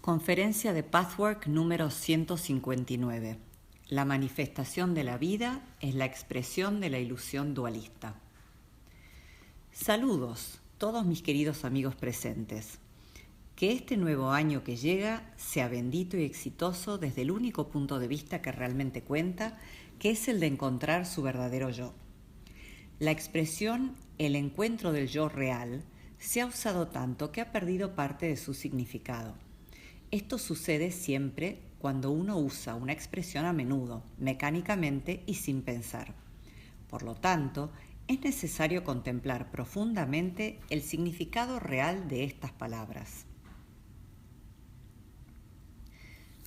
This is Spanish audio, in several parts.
Conferencia de Pathwork número 159. La manifestación de la vida es la expresión de la ilusión dualista. Saludos, todos mis queridos amigos presentes. Que este nuevo año que llega sea bendito y exitoso desde el único punto de vista que realmente cuenta, que es el de encontrar su verdadero yo. La expresión el encuentro del yo real se ha usado tanto que ha perdido parte de su significado. Esto sucede siempre cuando uno usa una expresión a menudo, mecánicamente y sin pensar. Por lo tanto, es necesario contemplar profundamente el significado real de estas palabras.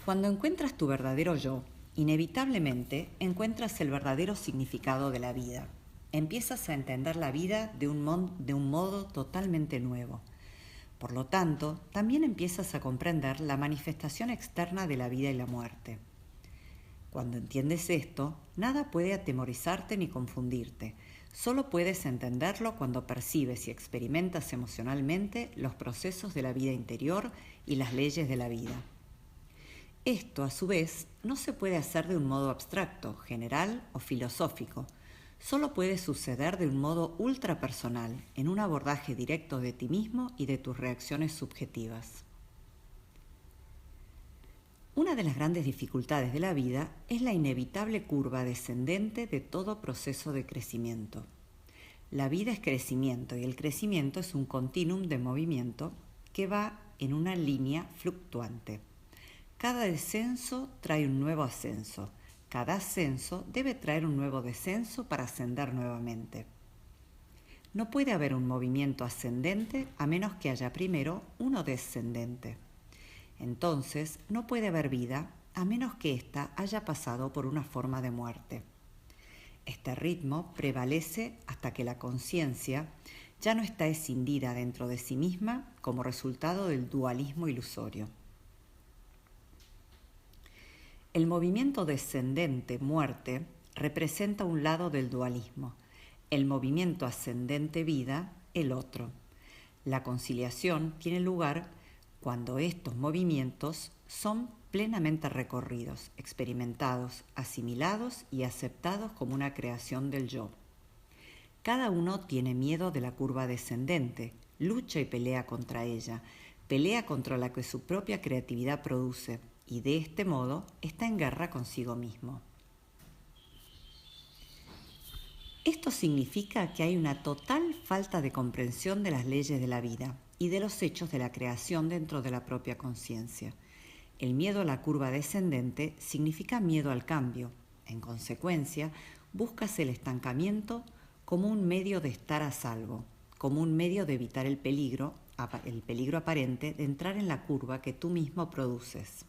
Cuando encuentras tu verdadero yo, inevitablemente encuentras el verdadero significado de la vida. Empiezas a entender la vida de un modo totalmente nuevo. Por lo tanto, también empiezas a comprender la manifestación externa de la vida y la muerte. Cuando entiendes esto, nada puede atemorizarte ni confundirte. Solo puedes entenderlo cuando percibes y experimentas emocionalmente los procesos de la vida interior y las leyes de la vida. Esto, a su vez, no se puede hacer de un modo abstracto, general o filosófico. Solo puede suceder de un modo ultrapersonal, en un abordaje directo de ti mismo y de tus reacciones subjetivas. Una de las grandes dificultades de la vida es la inevitable curva descendente de todo proceso de crecimiento. La vida es crecimiento y el crecimiento es un continuum de movimiento que va en una línea fluctuante. Cada descenso trae un nuevo ascenso. Cada ascenso debe traer un nuevo descenso para ascender nuevamente. No puede haber un movimiento ascendente a menos que haya primero uno descendente. Entonces, no puede haber vida a menos que ésta haya pasado por una forma de muerte. Este ritmo prevalece hasta que la conciencia ya no está escindida dentro de sí misma como resultado del dualismo ilusorio. El movimiento descendente, muerte, representa un lado del dualismo. El movimiento ascendente, vida, el otro. La conciliación tiene lugar cuando estos movimientos son plenamente recorridos, experimentados, asimilados y aceptados como una creación del yo. Cada uno tiene miedo de la curva descendente, lucha y pelea contra ella, pelea contra la que su propia creatividad produce, y de este modo está en guerra consigo mismo. Esto significa que hay una total falta de comprensión de las leyes de la vida y de los hechos de la creación dentro de la propia conciencia. El miedo a la curva descendente significa miedo al cambio. En consecuencia, buscas el estancamiento como un medio de estar a salvo, como un medio de evitar el peligro aparente de entrar en la curva que tú mismo produces.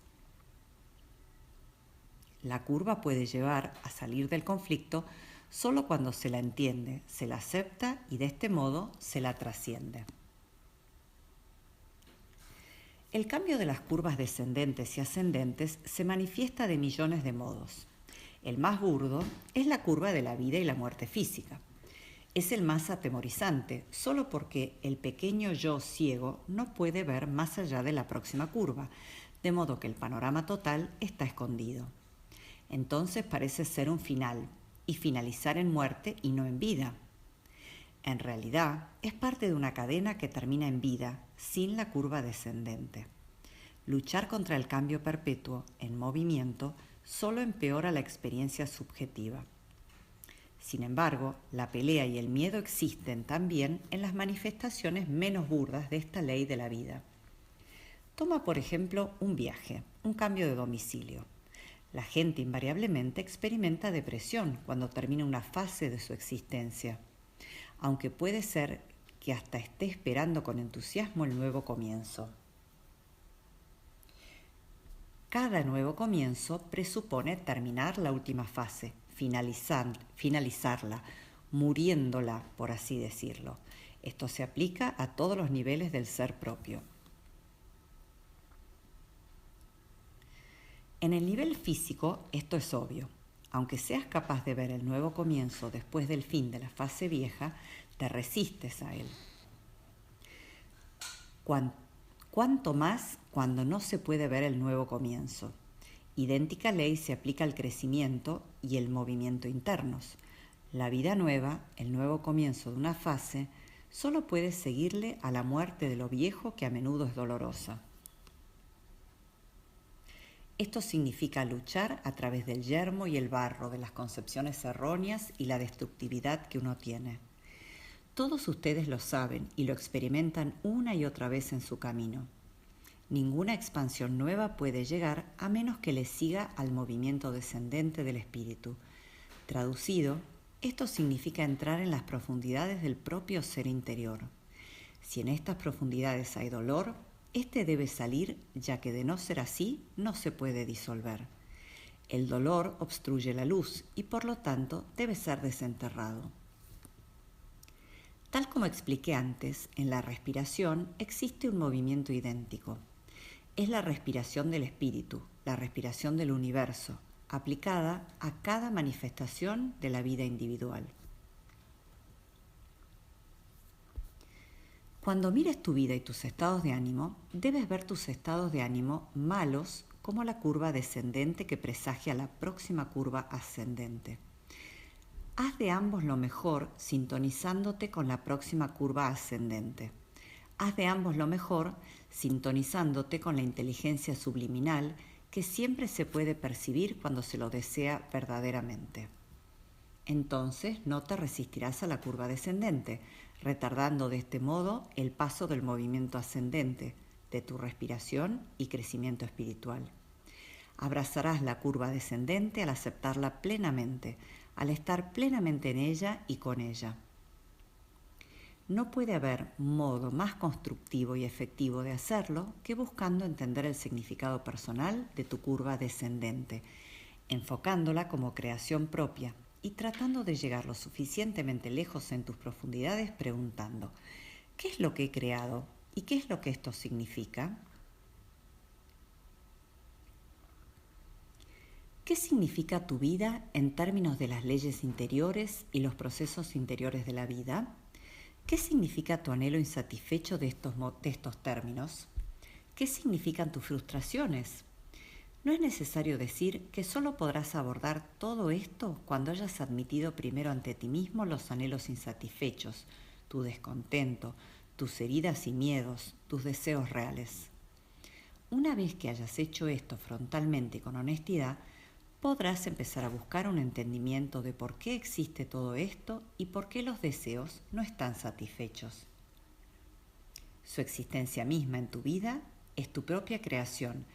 La curva puede llevar a salir del conflicto solo cuando se la entiende, se la acepta y de este modo se la trasciende. El cambio de las curvas descendentes y ascendentes se manifiesta de millones de modos. El más burdo es la curva de la vida y la muerte física. Es el más atemorizante, solo porque el pequeño yo ciego no puede ver más allá de la próxima curva, de modo que el panorama total está escondido. Entonces parece ser un final, y finalizar en muerte y no en vida. En realidad, es parte de una cadena que termina en vida, sin la curva descendente. Luchar contra el cambio perpetuo, en movimiento, solo empeora la experiencia subjetiva. Sin embargo, la pelea y el miedo existen también en las manifestaciones menos burdas de esta ley de la vida. Toma, por ejemplo, un viaje, un cambio de domicilio. La gente invariablemente experimenta depresión cuando termina una fase de su existencia, aunque puede ser que hasta esté esperando con entusiasmo el nuevo comienzo. Cada nuevo comienzo presupone terminar la última fase, finalizarla, muriéndola, por así decirlo. Esto se aplica a todos los niveles del ser propio. En el nivel físico esto es obvio. Aunque seas capaz de ver el nuevo comienzo después del fin de la fase vieja, te resistes a él. Cuanto más cuando no se puede ver el nuevo comienzo. Idéntica ley se aplica al crecimiento y el movimiento internos. La vida nueva, el nuevo comienzo de una fase, solo puede seguirle a la muerte de lo viejo, que a menudo es dolorosa. Esto significa luchar a través del yermo y el barro, de las concepciones erróneas y la destructividad que uno tiene. Todos ustedes lo saben y lo experimentan una y otra vez en su camino. Ninguna expansión nueva puede llegar a menos que le siga al movimiento descendente del espíritu. Traducido, esto significa entrar en las profundidades del propio ser interior. Si en estas profundidades hay dolor, este debe salir, ya que de no ser así, no se puede disolver. El dolor obstruye la luz y por lo tanto debe ser desenterrado. Tal como expliqué antes, en la respiración existe un movimiento idéntico. Es la respiración del espíritu, la respiración del universo, aplicada a cada manifestación de la vida individual. Cuando mires tu vida y tus estados de ánimo, debes ver tus estados de ánimo malos como la curva descendente que presagia la próxima curva ascendente. Haz de ambos lo mejor sintonizándote con la próxima curva ascendente. Haz de ambos lo mejor sintonizándote con la inteligencia subliminal que siempre se puede percibir cuando se lo desea verdaderamente. Entonces no te resistirás a la curva descendente, retardando de este modo el paso del movimiento ascendente, de tu respiración y crecimiento espiritual. Abrazarás la curva descendente al aceptarla plenamente, al estar plenamente en ella y con ella. No puede haber modo más constructivo y efectivo de hacerlo que buscando entender el significado personal de tu curva descendente, enfocándola como creación propia y tratando de llegar lo suficientemente lejos en tus profundidades preguntando: ¿qué es lo que he creado y qué es lo que esto significa? ¿Qué significa tu vida en términos de las leyes interiores y los procesos interiores de la vida? ¿Qué significa tu anhelo insatisfecho de estos términos? ¿Qué significan tus frustraciones? No es necesario decir que solo podrás abordar todo esto cuando hayas admitido primero ante ti mismo los anhelos insatisfechos, tu descontento, tus heridas y miedos, tus deseos reales. Una vez que hayas hecho esto frontalmente y con honestidad, podrás empezar a buscar un entendimiento de por qué existe todo esto y por qué los deseos no están satisfechos. Su existencia misma en tu vida es tu propia creación,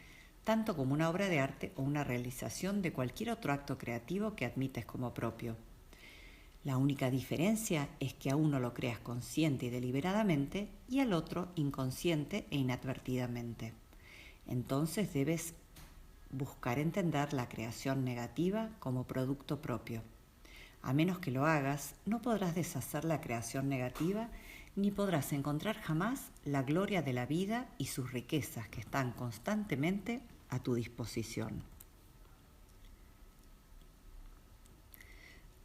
tanto como una obra de arte o una realización de cualquier otro acto creativo que admites como propio. La única diferencia es que a uno lo creas consciente y deliberadamente y al otro inconsciente e inadvertidamente. Entonces debes buscar entender la creación negativa como producto propio. A menos que lo hagas, no podrás deshacer la creación negativa ni podrás encontrar jamás la gloria de la vida y sus riquezas que están constantemente a tu disposición.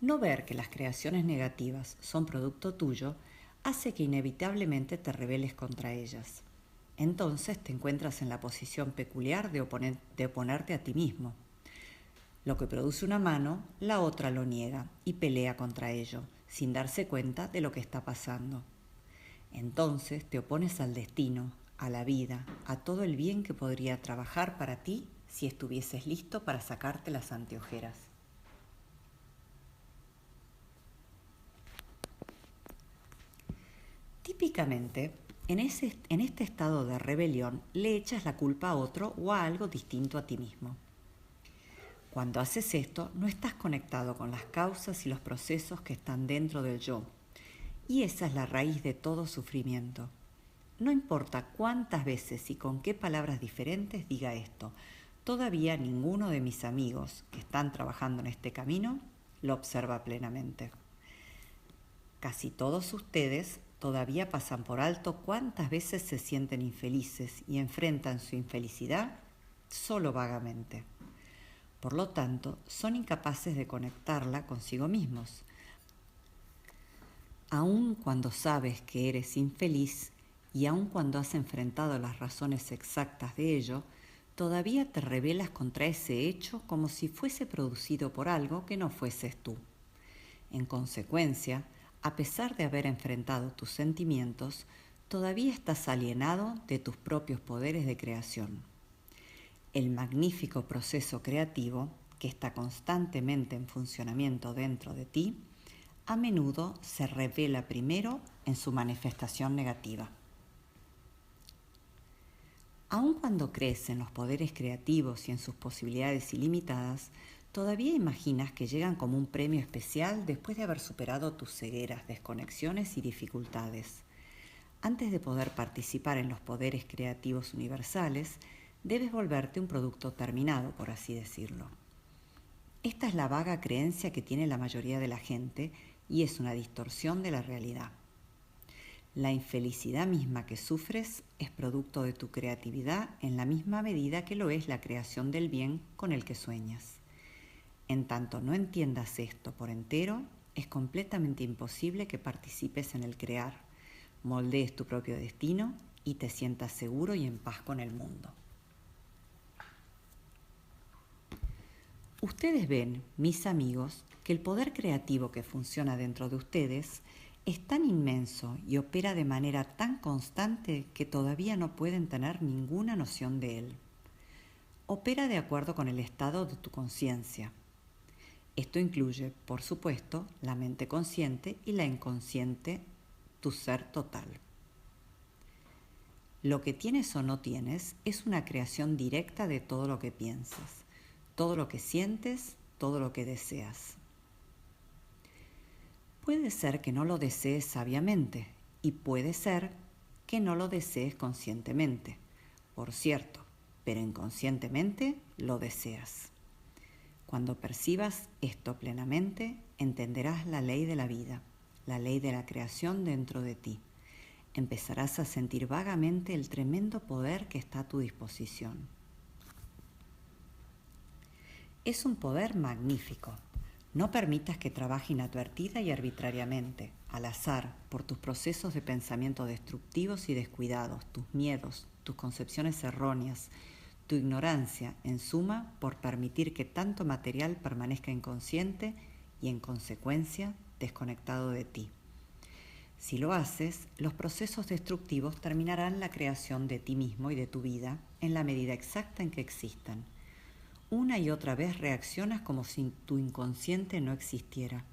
No ver que las creaciones negativas son producto tuyo hace que inevitablemente te rebeles contra ellas. Entonces te encuentras en la posición peculiar de oponerte a ti mismo. Lo que produce una mano, la otra lo niega y pelea contra ello, sin darse cuenta de lo que está pasando. Entonces te opones al destino, a la vida, a todo el bien que podría trabajar para ti si estuvieses listo para sacarte las anteojeras. Típicamente, en este estado de rebelión le echas la culpa a otro o a algo distinto a ti mismo. Cuando haces esto, no estás conectado con las causas y los procesos que están dentro del yo, y esa es la raíz de todo sufrimiento. No importa cuántas veces y con qué palabras diferentes diga esto, todavía ninguno de mis amigos que están trabajando en este camino lo observa plenamente. Casi todos ustedes todavía pasan por alto cuántas veces se sienten infelices y enfrentan su infelicidad solo vagamente. Por lo tanto, son incapaces de conectarla consigo mismos. Aun cuando sabes que eres infeliz y aun cuando has enfrentado las razones exactas de ello, todavía te rebelas contra ese hecho como si fuese producido por algo que no fueses tú. En consecuencia, a pesar de haber enfrentado tus sentimientos, todavía estás alienado de tus propios poderes de creación. El magnífico proceso creativo, que está constantemente en funcionamiento dentro de ti, a menudo se revela primero en su manifestación negativa. Aun cuando crees en los poderes creativos y en sus posibilidades ilimitadas, todavía imaginas que llegan como un premio especial después de haber superado tus cegueras, desconexiones y dificultades. Antes de poder participar en los poderes creativos universales, debes volverte un producto terminado, por así decirlo. Esta es la vaga creencia que tiene la mayoría de la gente y es una distorsión de la realidad. La infelicidad misma que sufres es producto de tu creatividad en la misma medida que lo es la creación del bien con el que sueñas. En tanto no entiendas esto por entero, es completamente imposible que participes en el crear, moldees tu propio destino y te sientas seguro y en paz con el mundo. Ustedes ven, mis amigos, que el poder creativo que funciona dentro de ustedes es tan inmenso y opera de manera tan constante que todavía no pueden tener ninguna noción de él. Opera de acuerdo con el estado de tu conciencia. Esto incluye, por supuesto, la mente consciente y la inconsciente, tu ser total. Lo que tienes o no tienes es una creación directa de todo lo que piensas, todo lo que sientes, todo lo que deseas. Puede ser que no lo desees sabiamente y puede ser que no lo desees conscientemente. Por cierto, pero inconscientemente lo deseas. Cuando percibas esto plenamente, entenderás la ley de la vida, la ley de la creación dentro de ti. Empezarás a sentir vagamente el tremendo poder que está a tu disposición. Es un poder magnífico. No permitas que trabaje inadvertida y arbitrariamente, al azar, por tus procesos de pensamiento destructivos y descuidados, tus miedos, tus concepciones erróneas, tu ignorancia, en suma, por permitir que tanto material permanezca inconsciente y, en consecuencia, desconectado de ti. Si lo haces, los procesos destructivos terminarán la creación de ti mismo y de tu vida en la medida exacta en que existan. Una y otra vez reaccionas como si tu inconsciente no existiera.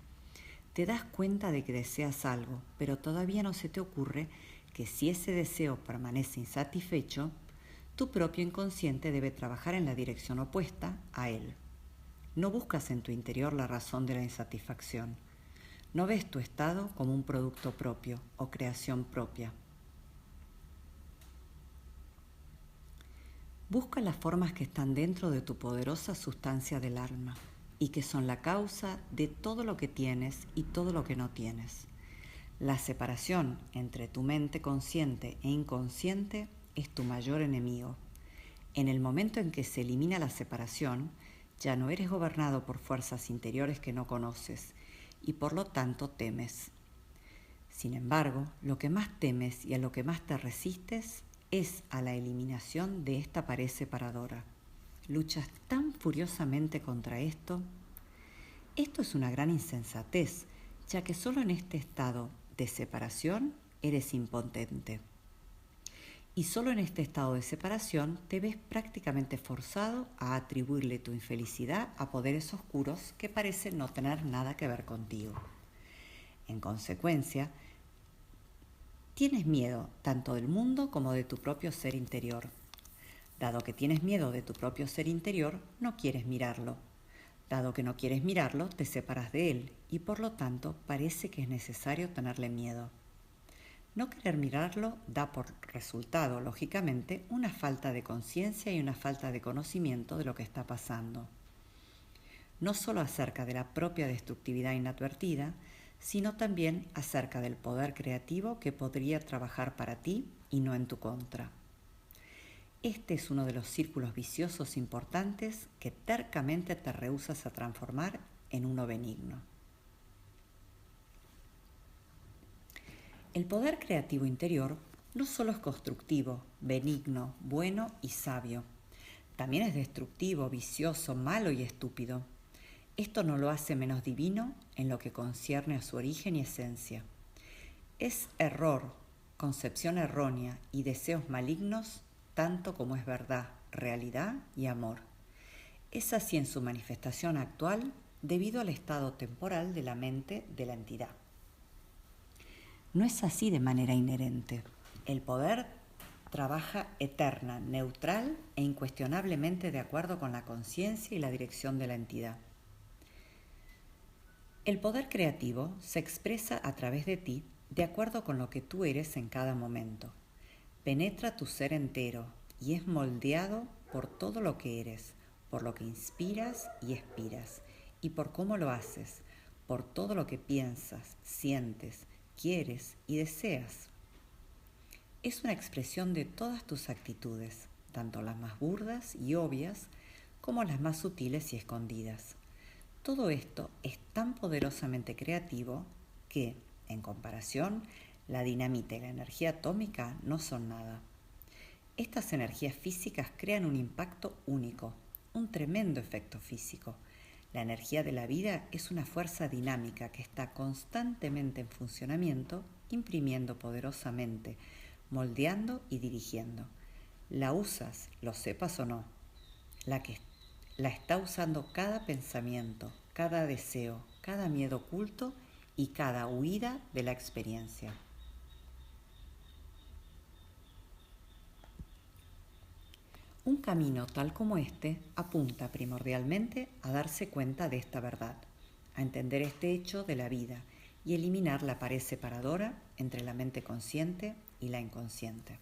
Te das cuenta de que deseas algo, pero todavía no se te ocurre que si ese deseo permanece insatisfecho, tu propio inconsciente debe trabajar en la dirección opuesta a él. No buscas en tu interior la razón de la insatisfacción. No ves tu estado como un producto propio o creación propia. Busca las formas que están dentro de tu poderosa sustancia del alma y que son la causa de todo lo que tienes y todo lo que no tienes. La separación entre tu mente consciente e inconsciente es tu mayor enemigo. En el momento en que se elimina la separación, ya no eres gobernado por fuerzas interiores que no conoces y por lo tanto temes. Sin embargo, lo que más temes y a lo que más te resistes es a la eliminación de esta pared separadora. Luchas tan furiosamente contra esto. Esto es una gran insensatez, ya que solo en este estado de separación eres impotente. Y solo en este estado de separación te ves prácticamente forzado a atribuirle tu infelicidad a poderes oscuros que parecen no tener nada que ver contigo. En consecuencia, tienes miedo tanto del mundo como de tu propio ser interior. Dado que tienes miedo de tu propio ser interior, no quieres mirarlo. Dado que no quieres mirarlo, te separas de él y por lo tanto parece que es necesario tenerle miedo. No querer mirarlo da por resultado, lógicamente, una falta de conciencia y una falta de conocimiento de lo que está pasando. No solo acerca de la propia destructividad inadvertida, sino también acerca del poder creativo que podría trabajar para ti y no en tu contra. Este es uno de los círculos viciosos importantes que tercamente te rehusas a transformar en uno benigno. El poder creativo interior no solo es constructivo, benigno, bueno y sabio. También es destructivo, vicioso, malo y estúpido. Esto no lo hace menos divino en lo que concierne a su origen y esencia. Es error, concepción errónea y deseos malignos tanto como es verdad, realidad y amor. Es así en su manifestación actual debido al estado temporal de la mente de la entidad. No es así de manera inherente. El poder trabaja eterna, neutral e incuestionablemente de acuerdo con la conciencia y la dirección de la entidad. El poder creativo se expresa a través de ti de acuerdo con lo que tú eres en cada momento. Penetra tu ser entero y es moldeado por todo lo que eres, por lo que inspiras y expiras, y por cómo lo haces, por todo lo que piensas, sientes, quieres y deseas. Es una expresión de todas tus actitudes, tanto las más burdas y obvias como las más sutiles y escondidas. Todo esto es tan poderosamente creativo que, en comparación, la dinamita y la energía atómica no son nada. Estas energías físicas crean un impacto único, un tremendo efecto físico. La energía de la vida es una fuerza dinámica que está constantemente en funcionamiento, imprimiendo poderosamente, moldeando y dirigiendo. La usas, lo sepas o no. La está usando cada pensamiento, cada deseo, cada miedo oculto y cada huida de la experiencia. Un camino tal como este apunta primordialmente a darse cuenta de esta verdad, a entender este hecho de la vida y eliminar la pared separadora entre la mente consciente y la inconsciente.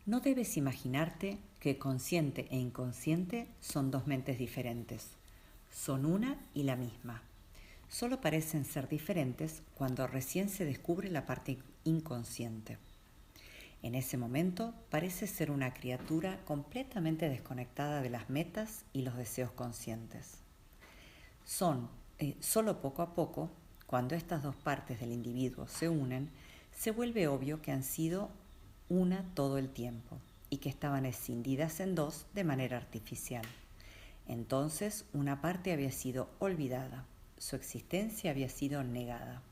No debes imaginarte que consciente e inconsciente son dos mentes diferentes. Son una y la misma. Solo parecen ser diferentes cuando recién se descubre la parte inconsciente. En ese momento parece ser una criatura completamente desconectada de las metas y los deseos conscientes. Solo poco a poco, cuando estas dos partes del individuo se unen, se vuelve obvio que han sido una todo el tiempo y que estaban escindidas en dos de manera artificial. Entonces, una parte había sido olvidada, su existencia había sido negada.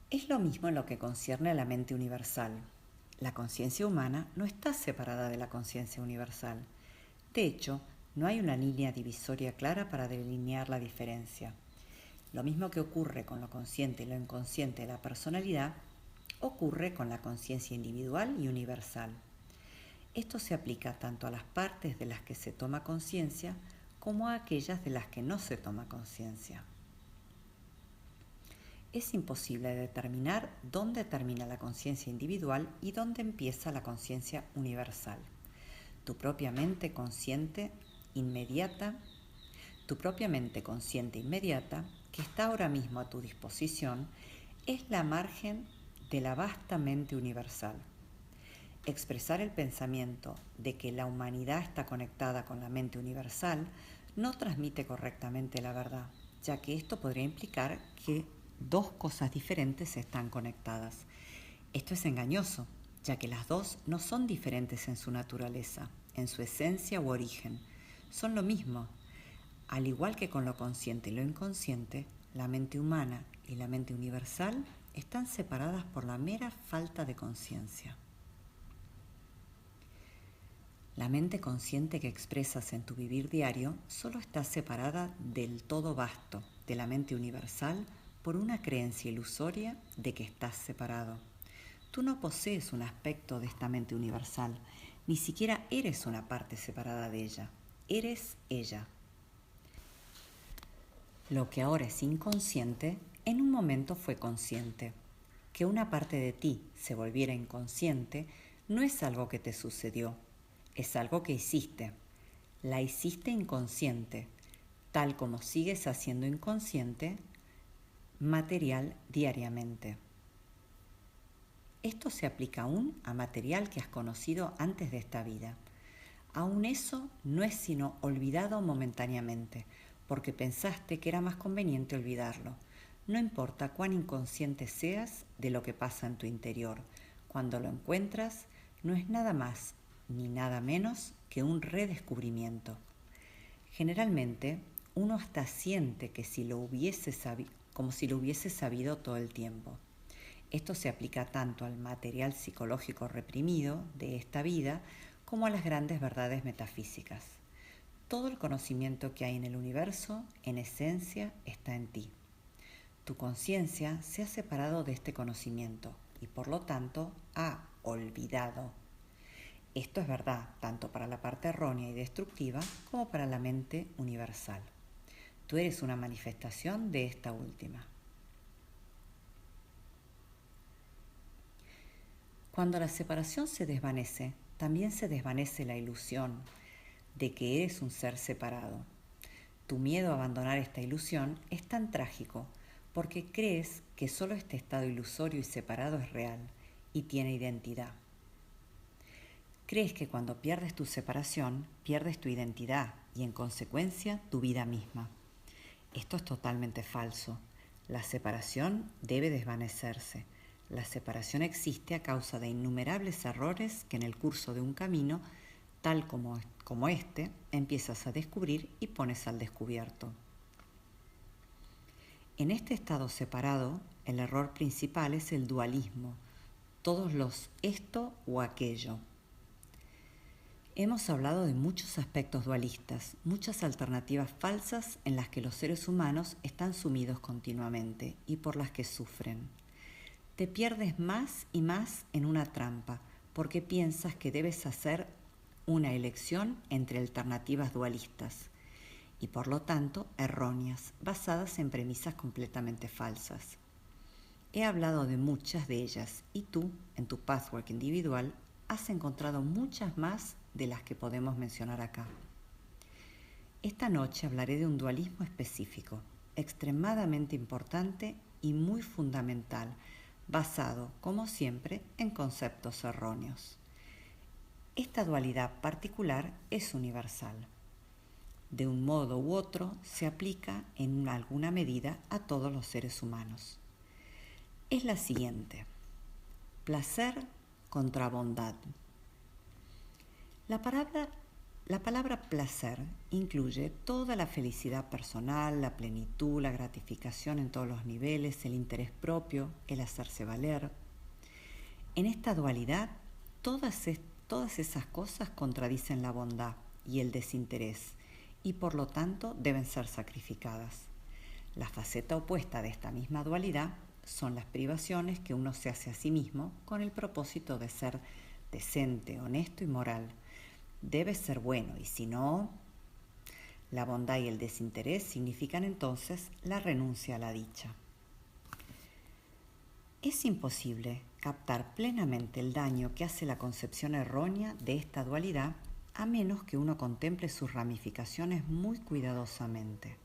Es lo mismo en lo que concierne a la mente universal. La conciencia humana no está separada de la conciencia universal. De hecho, no hay una línea divisoria clara para delinear la diferencia. Lo mismo que ocurre con lo consciente y lo inconsciente de la personalidad, ocurre con la conciencia individual y universal. Esto se aplica tanto a las partes de las que se toma conciencia como a aquellas de las que no se toma conciencia. Es imposible determinar dónde termina la conciencia individual y dónde empieza la conciencia universal. Tu propia mente consciente inmediata, que está ahora mismo a tu disposición, es la margen de la vasta mente universal. Expresar el pensamiento de que la humanidad está conectada con la mente universal no transmite correctamente la verdad, ya que esto podría implicar que dos cosas diferentes están conectadas. Esto es engañoso, ya que las dos no son diferentes en su naturaleza, en su esencia u origen. Son lo mismo. Al igual que con lo consciente y lo inconsciente, la mente humana y la mente universal están separadas por la mera falta de conciencia. La mente consciente que expresas en tu vivir diario solo está separada del todo vasto, de la mente universal, por una creencia ilusoria de que estás separado. Tú no posees un aspecto de esta mente universal, ni siquiera eres una parte separada de ella. Eres ella. Lo que ahora es inconsciente, en un momento fue consciente. Que una parte de ti se volviera inconsciente no es algo que te sucedió, es algo que hiciste. La hiciste inconsciente, tal como sigues haciendo inconsciente material diariamente. Esto se aplica aún a material que has conocido antes de esta vida. Aún eso no es sino olvidado momentáneamente, porque pensaste que era más conveniente olvidarlo. No importa cuán inconsciente seas de lo que pasa en tu interior, cuando lo encuentras, no es nada más ni nada menos que un redescubrimiento. Generalmente, uno hasta siente que como si lo hubiese sabido todo el tiempo. Esto se aplica tanto al material psicológico reprimido de esta vida como a las grandes verdades metafísicas. Todo el conocimiento que hay en el universo, en esencia, está en ti. Tu conciencia se ha separado de este conocimiento y por lo tanto ha olvidado. Esto es verdad tanto para la parte errónea y destructiva como para la mente universal. Tú eres una manifestación de esta última. Cuando la separación se desvanece, también se desvanece la ilusión de que eres un ser separado. Tu miedo a abandonar esta ilusión es tan trágico porque crees que solo este estado ilusorio y separado es real y tiene identidad. Crees que cuando pierdes tu separación, pierdes tu identidad y en consecuencia tu vida misma. Esto es totalmente falso. La separación debe desvanecerse. La separación existe a causa de innumerables errores que en el curso de un camino, tal como este, empiezas a descubrir y pones al descubierto. En este estado separado, el error principal es el dualismo, todos los esto o aquello. Hemos hablado de muchos aspectos dualistas, muchas alternativas falsas en las que los seres humanos están sumidos continuamente y por las que sufren. Te pierdes más y más en una trampa porque piensas que debes hacer una elección entre alternativas dualistas y por lo tanto erróneas, basadas en premisas completamente falsas. He hablado de muchas de ellas y tú, en tu pathwork individual, has encontrado muchas más de las que podemos mencionar acá. Esta noche hablaré de un dualismo específico, extremadamente importante y muy fundamental, basado, como siempre, en conceptos erróneos. Esta dualidad particular es universal. De un modo u otro, se aplica en alguna medida a todos los seres humanos. Es la siguiente: placer contra bondad. La palabra placer incluye toda la felicidad personal, la plenitud, la gratificación en todos los niveles, el interés propio, el hacerse valer. En esta dualidad, todas esas cosas contradicen la bondad y el desinterés y por lo tanto deben ser sacrificadas. La faceta opuesta de esta misma dualidad son las privaciones que uno se hace a sí mismo con el propósito de ser decente, honesto y moral. Debes ser bueno y si no, la bondad y el desinterés significan entonces la renuncia a la dicha. Es imposible captar plenamente el daño que hace la concepción errónea de esta dualidad a menos que uno contemple sus ramificaciones muy cuidadosamente.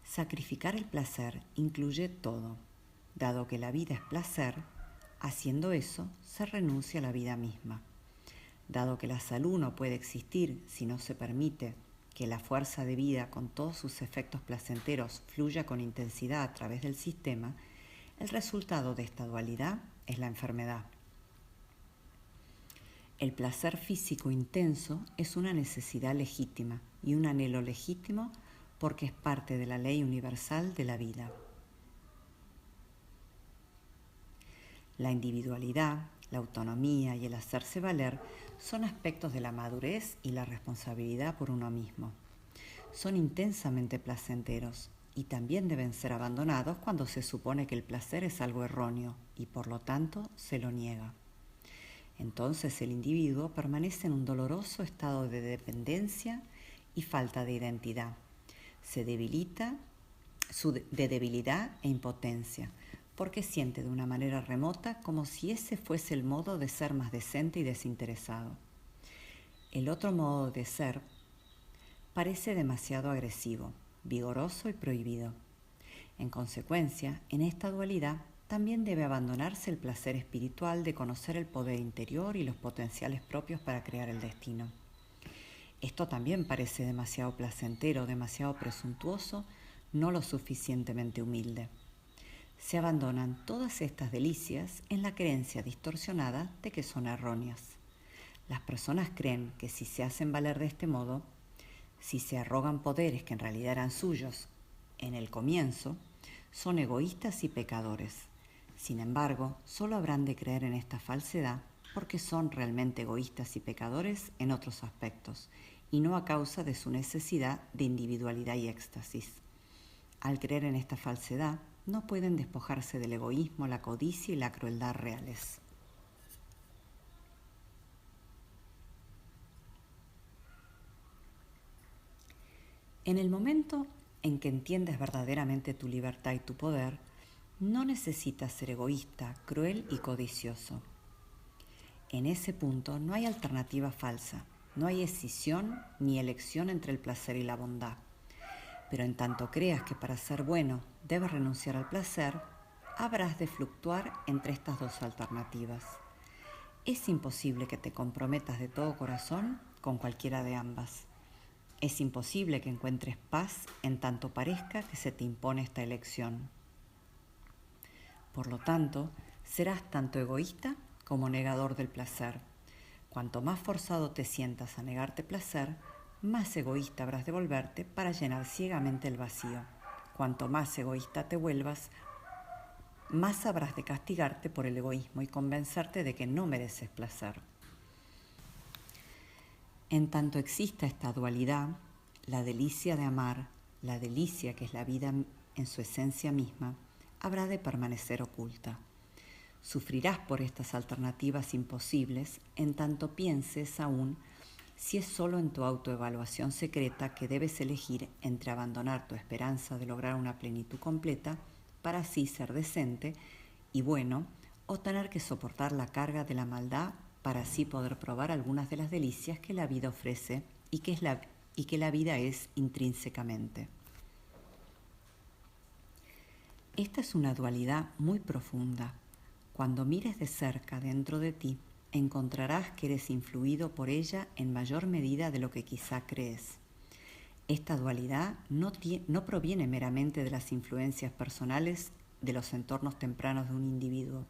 Sacrificar el placer incluye todo. Dado que la vida es placer, haciendo eso se renuncia a la vida misma. Dado que la salud no puede existir si no se permite que la fuerza de vida con todos sus efectos placenteros fluya con intensidad a través del sistema, el resultado de esta dualidad es la enfermedad. El placer físico intenso es una necesidad legítima y un anhelo legítimo porque es parte de la ley universal de la vida. La individualidad, la autonomía y el hacerse valer son aspectos de la madurez y la responsabilidad por uno mismo. Son intensamente placenteros y también deben ser abandonados cuando se supone que el placer es algo erróneo y por lo tanto se lo niega. Entonces el individuo permanece en un doloroso estado de dependencia y falta de identidad. Se debilita de debilidad e impotencia, porque siente de una manera remota como si ese fuese el modo de ser más decente y desinteresado. El otro modo de ser parece demasiado agresivo, vigoroso y prohibido. En consecuencia, en esta dualidad también debe abandonarse el placer espiritual de conocer el poder interior y los potenciales propios para crear el destino. Esto también parece demasiado placentero, demasiado presuntuoso, no lo suficientemente humilde. Se abandonan todas estas delicias en la creencia distorsionada de que son erróneas. Las personas creen que si se hacen valer de este modo, si se arrogan poderes que en realidad eran suyos en el comienzo, son egoístas y pecadores. Sin embargo, solo habrán de creer en esta falsedad porque son realmente egoístas y pecadores en otros aspectos, y no a causa de su necesidad de individualidad y éxtasis. Al creer en esta falsedad, no pueden despojarse del egoísmo, la codicia y la crueldad reales. En el momento en que entiendes verdaderamente tu libertad y tu poder, no necesitas ser egoísta, cruel y codicioso. En ese punto no hay alternativa falsa, no hay escisión ni elección entre el placer y la bondad. Pero en tanto creas que para ser bueno debes renunciar al placer, habrás de fluctuar entre estas dos alternativas. Es imposible que te comprometas de todo corazón con cualquiera de ambas. Es imposible que encuentres paz en tanto parezca que se te impone esta elección. Por lo tanto, serás tanto egoísta como negador del placer. Cuanto más forzado te sientas a negarte placer, más egoísta habrás de volverte para llenar ciegamente el vacío. Cuanto más egoísta te vuelvas, más habrás de castigarte por el egoísmo y convencerte de que no mereces placer. En tanto exista esta dualidad, la delicia de amar, la delicia que es la vida en su esencia misma, habrá de permanecer oculta. Sufrirás por estas alternativas imposibles en tanto pienses aún si es solo en tu autoevaluación secreta que debes elegir entre abandonar tu esperanza de lograr una plenitud completa para así ser decente y bueno, o tener que soportar la carga de la maldad para así poder probar algunas de las delicias que la vida ofrece y que la vida es intrínsecamente. Esta es una dualidad muy profunda. Cuando mires de cerca dentro de ti, encontrarás que eres influido por ella en mayor medida de lo que quizá crees. Esta dualidad no proviene meramente de las influencias personales de los entornos tempranos de un individuo.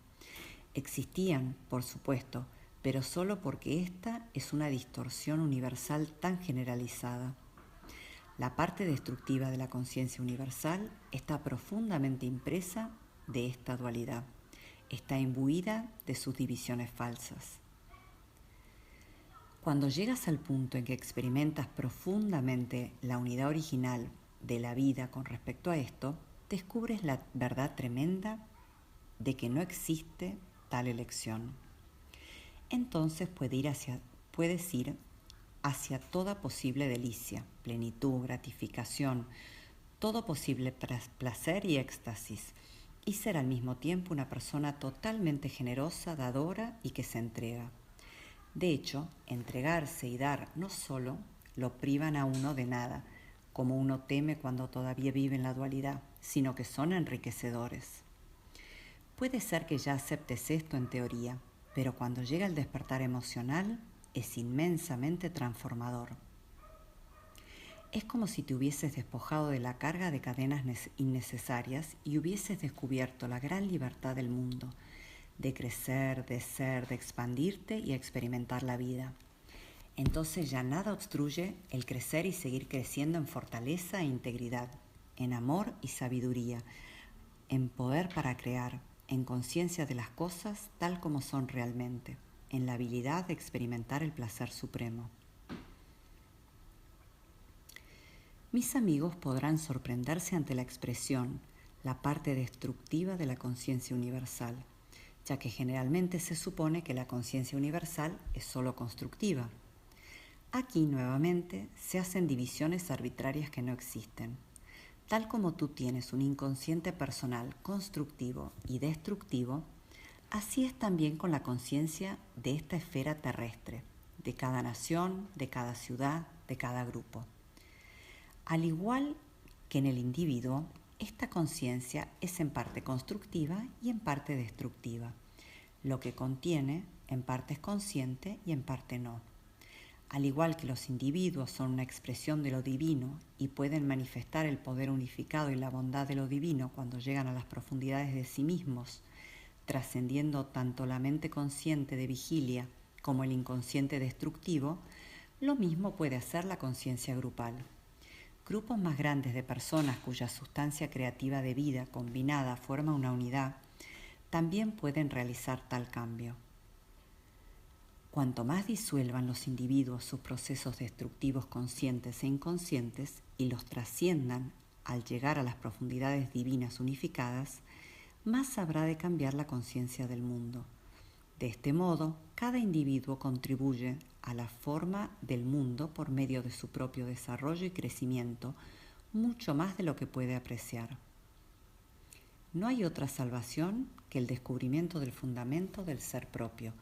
Existían, por supuesto, pero solo porque esta es una distorsión universal tan generalizada. La parte destructiva de la conciencia universal está profundamente impresa de esta dualidad. Está imbuida de sus divisiones falsas. Cuando llegas al punto en que experimentas profundamente la unidad original de la vida con respecto a esto, descubres la verdad tremenda de que no existe tal elección. Entonces puedes ir hacia toda posible delicia, plenitud, gratificación, todo posible placer y éxtasis, y ser al mismo tiempo una persona totalmente generosa, dadora y que se entrega. De hecho, entregarse y dar no solo lo privan a uno de nada, como uno teme cuando todavía vive en la dualidad, sino que son enriquecedores. Puede ser que ya aceptes esto en teoría, pero cuando llega el despertar emocional, es inmensamente transformador. Es como si te hubieses despojado de la carga de cadenas innecesarias y hubieses descubierto la gran libertad del mundo, de crecer, de ser, de expandirte y experimentar la vida. Entonces ya nada obstruye el crecer y seguir creciendo en fortaleza e integridad, en amor y sabiduría, en poder para crear, en conciencia de las cosas tal como son realmente, en la habilidad de experimentar el placer supremo. Mis amigos podrán sorprenderse ante la expresión, la parte destructiva de la conciencia universal, ya que generalmente se supone que la conciencia universal es solo constructiva. Aquí, nuevamente, se hacen divisiones arbitrarias que no existen. Tal como tú tienes un inconsciente personal constructivo y destructivo, así es también con la conciencia de esta esfera terrestre, de cada nación, de cada ciudad, de cada grupo. Al igual que en el individuo, esta conciencia es en parte constructiva y en parte destructiva. Lo que contiene, en parte es consciente y en parte no. Al igual que los individuos son una expresión de lo divino y pueden manifestar el poder unificado y la bondad de lo divino cuando llegan a las profundidades de sí mismos, trascendiendo tanto la mente consciente de vigilia como el inconsciente destructivo, lo mismo puede hacer la conciencia grupal. Grupos más grandes de personas cuya sustancia creativa de vida combinada forma una unidad, también pueden realizar tal cambio. Cuanto más disuelvan los individuos sus procesos destructivos conscientes e inconscientes y los trasciendan al llegar a las profundidades divinas unificadas, más habrá de cambiar la conciencia del mundo. De este modo, cada individuo contribuye a la forma del mundo por medio de su propio desarrollo y crecimiento, mucho más de lo que puede apreciar. No hay otra salvación que el descubrimiento del fundamento del ser propio,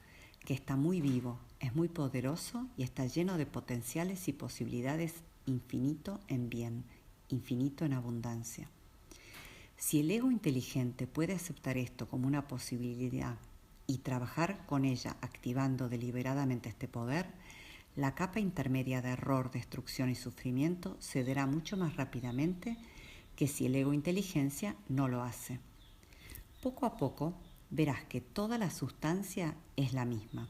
que está muy vivo, es muy poderoso y está lleno de potenciales y posibilidades, infinito en bien, infinito en abundancia. Si el ego inteligente puede aceptar esto como una posibilidad y trabajar con ella activando deliberadamente este poder, la capa intermedia de error, destrucción y sufrimiento cederá mucho más rápidamente que si el ego inteligencia no lo hace. Poco a poco verás que toda la sustancia es la misma,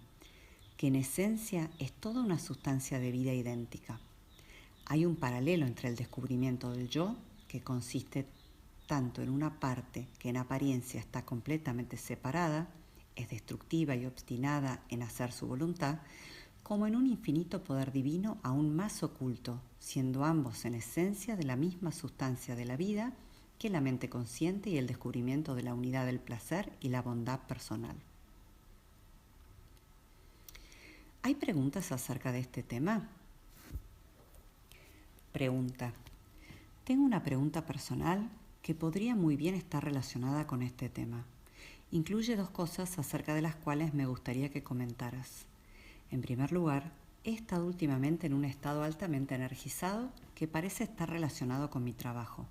que en esencia es toda una sustancia de vida idéntica. Hay un paralelo entre el descubrimiento del yo, que consiste tanto en una parte que en apariencia está completamente separada, es destructiva y obstinada en hacer su voluntad, como en un infinito poder divino aún más oculto, siendo ambos en esencia de la misma sustancia de la vida que la mente consciente y el descubrimiento de la unidad del placer y la bondad personal. ¿Hay preguntas acerca de este tema? Pregunta. Tengo una pregunta personal que podría muy bien estar relacionada con este tema. Incluye dos cosas acerca de las cuales me gustaría que comentaras. En primer lugar, he estado últimamente en un estado altamente energizado que parece estar relacionado con mi trabajo.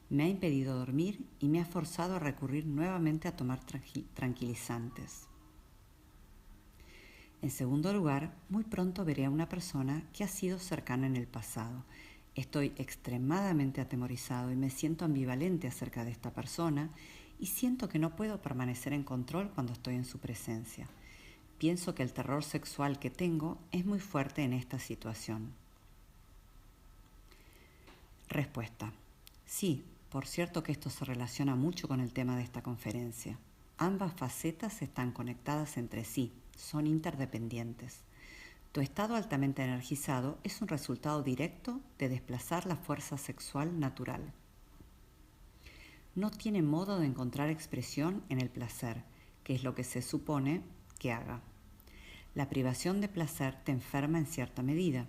Me ha impedido dormir y me ha forzado a recurrir nuevamente a tomar tranquilizantes. En segundo lugar, muy pronto veré a una persona que ha sido cercana en el pasado. Estoy extremadamente atemorizado y me siento ambivalente acerca de esta persona y siento que no puedo permanecer en control cuando estoy en su presencia. Pienso que el terror sexual que tengo es muy fuerte en esta situación. Respuesta. Sí, por cierto que esto se relaciona mucho con el tema de esta conferencia. Ambas facetas están conectadas entre sí, son interdependientes. Tu estado altamente energizado es un resultado directo de desplazar la fuerza sexual natural. No tiene modo de encontrar expresión en el placer, que es lo que se supone que haga. La privación de placer te enferma en cierta medida.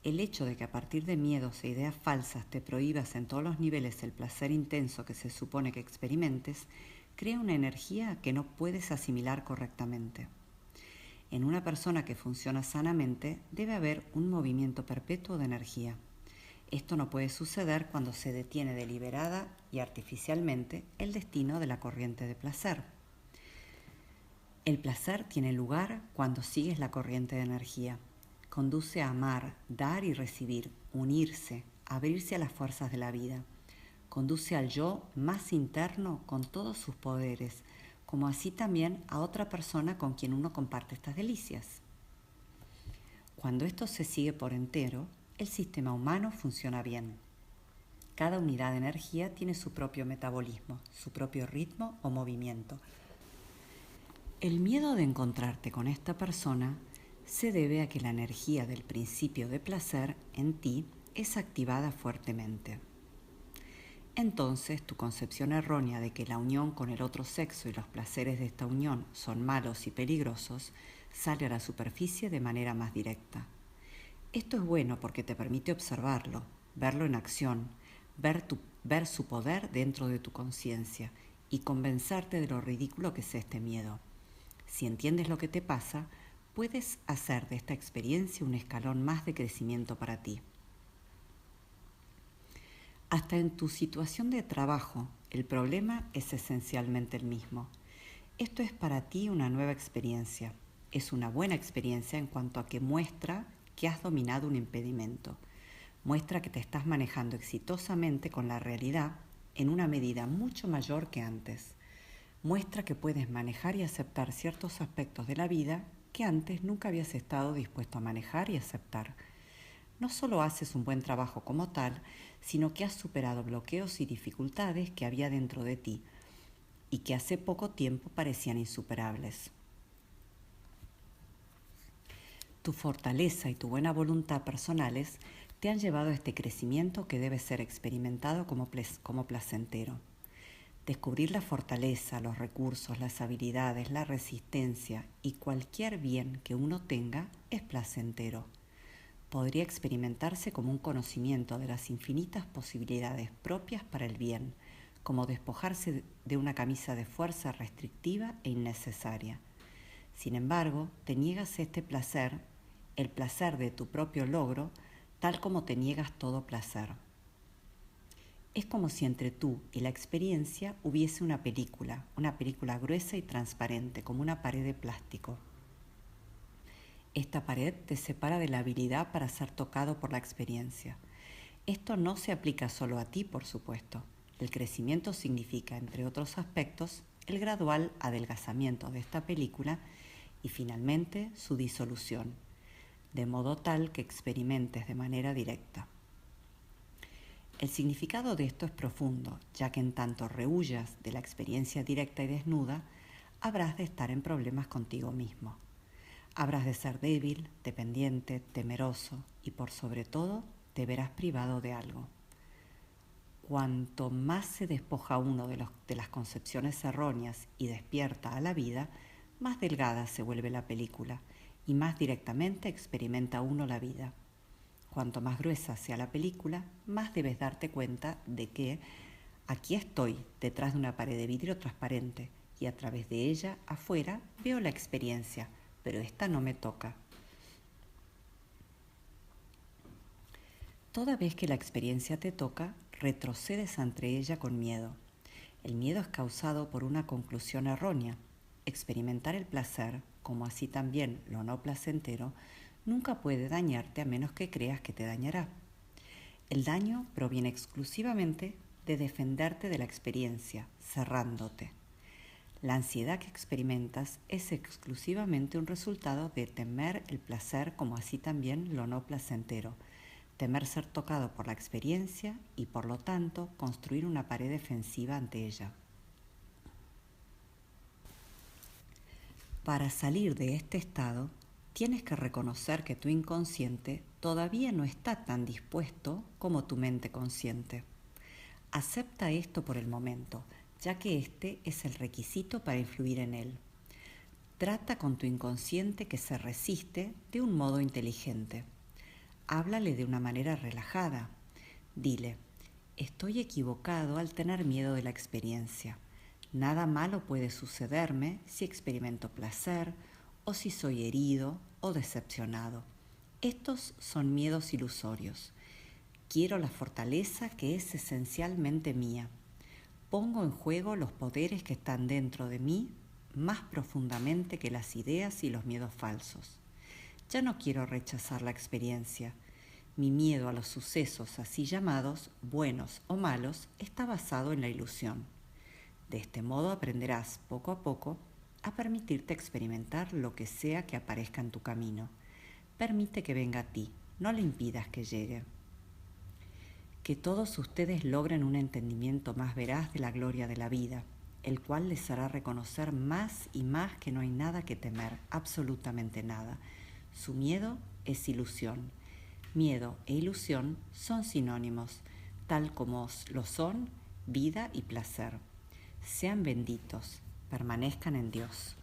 El hecho de que a partir de miedos e ideas falsas te prohíbas en todos los niveles el placer intenso que se supone que experimentes, crea una energía que no puedes asimilar correctamente. En una persona que funciona sanamente debe haber un movimiento perpetuo de energía. Esto no puede suceder cuando se detiene deliberada y artificialmente el destino de la corriente de placer. El placer tiene lugar cuando sigues la corriente de energía. Conduce a amar, dar y recibir, unirse, abrirse a las fuerzas de la vida. Conduce al yo más interno con todos sus poderes, como así también a otra persona con quien uno comparte estas delicias. Cuando esto se sigue por entero, el sistema humano funciona bien. Cada unidad de energía tiene su propio metabolismo, su propio ritmo o movimiento. El miedo de encontrarte con esta persona se debe a que la energía del principio de placer en ti es activada fuertemente. Entonces, tu concepción errónea de que la unión con el otro sexo y los placeres de esta unión son malos y peligrosos sale a la superficie de manera más directa. Esto es bueno porque te permite observarlo, verlo en acción, ver su poder dentro de tu conciencia y convencerte de lo ridículo que es este miedo. Si entiendes lo que te pasa, puedes hacer de esta experiencia un escalón más de crecimiento para ti. Hasta en tu situación de trabajo, el problema es esencialmente el mismo. Esto es para ti una nueva experiencia. Es una buena experiencia en cuanto a que muestra que has dominado un impedimento. Muestra que te estás manejando exitosamente con la realidad en una medida mucho mayor que antes. Muestra que puedes manejar y aceptar ciertos aspectos de la vida que antes nunca habías estado dispuesto a manejar y aceptar. No solo haces un buen trabajo como tal, sino que has superado bloqueos y dificultades que había dentro de ti y que hace poco tiempo parecían insuperables. Tu fortaleza y tu buena voluntad personales te han llevado a este crecimiento que debe ser experimentado como placentero. Descubrir la fortaleza, los recursos, las habilidades, la resistencia y cualquier bien que uno tenga es placentero. Podría experimentarse como un conocimiento de las infinitas posibilidades propias para el bien, como despojarse de una camisa de fuerza restrictiva e innecesaria. Sin embargo, te niegas este placer, el placer de tu propio logro, tal como te niegas todo placer. Es como si entre tú y la experiencia hubiese una película gruesa y transparente, como una pared de plástico. Esta pared te separa de la habilidad para ser tocado por la experiencia. Esto no se aplica solo a ti, por supuesto. El crecimiento significa, entre otros aspectos, el gradual adelgazamiento de esta película y finalmente su disolución, de modo tal que experimentes de manera directa. El significado de esto es profundo, ya que en tanto rehuyas de la experiencia directa y desnuda, habrás de estar en problemas contigo mismo. Habrás de ser débil, dependiente, temeroso y por sobre todo te verás privado de algo. Cuanto más se despoja uno de las concepciones erróneas y despierta a la vida, más delgada se vuelve la película y más directamente experimenta uno la vida. Cuanto más gruesa sea la película, más debes darte cuenta de que aquí estoy, detrás de una pared de vidrio transparente, y a través de ella, afuera, veo la experiencia, pero esta no me toca. Toda vez que la experiencia te toca, retrocedes ante ella con miedo. El miedo es causado por una conclusión errónea. Experimentar el placer, como así también lo no placentero, nunca puede dañarte a menos que creas que te dañará. El daño proviene exclusivamente de defenderte de la experiencia, cerrándote. La ansiedad que experimentas es exclusivamente un resultado de temer el placer como así también lo no placentero, temer ser tocado por la experiencia y por lo tanto construir una pared defensiva ante ella. Para salir de este estado, tienes que reconocer que tu inconsciente todavía no está tan dispuesto como tu mente consciente. Acepta esto por el momento, ya que este es el requisito para influir en él. Trata con tu inconsciente que se resiste de un modo inteligente. Háblale de una manera relajada. Dile, estoy equivocado al tener miedo de la experiencia. Nada malo puede sucederme si experimento placer o si soy herido o decepcionado. Estos son miedos ilusorios. Quiero la fortaleza que es esencialmente mía. Pongo en juego los poderes que están dentro de mí más profundamente que las ideas y los miedos falsos. Ya no quiero rechazar la experiencia. Mi miedo a los sucesos así llamados, buenos o malos, está basado en la ilusión. De este modo aprenderás poco a poco a permitirte experimentar lo que sea que aparezca en tu camino. Permite que venga a ti, no le impidas que llegue. Que todos ustedes logren un entendimiento más veraz de la gloria de la vida, el cual les hará reconocer más y más que no hay nada que temer, absolutamente nada. Su miedo es ilusión. Miedo e ilusión son sinónimos, tal como lo son vida y placer. Sean benditos, permanezcan en Dios.